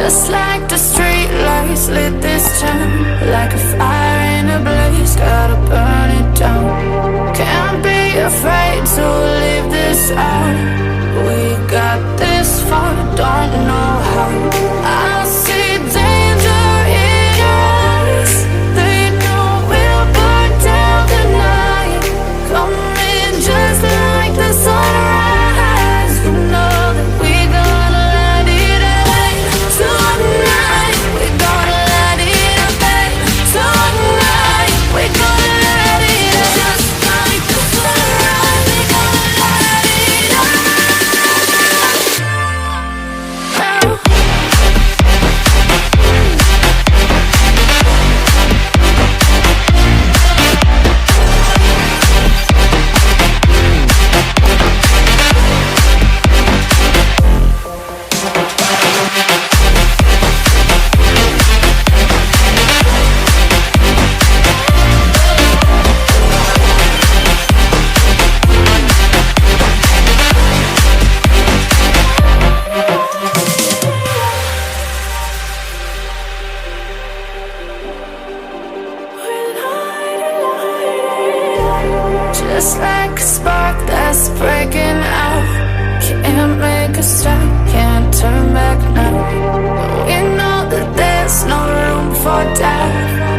Just like the street lights lit this town, like a fire in a blaze, gotta burn it down. Can't be afraid to leave this out. We got this far, don't know how. I see danger in your eyes. They know we'll burn down the night. Coming just like the sunrise. You know that we gonna light it up tonight. We gonna light it up tonight. We gonna light it up just like the sunrise. We gonna light it up now. Just like a spark that's breaking out. Can't make a stop, can't turn back now. We know that there's no room for doubt.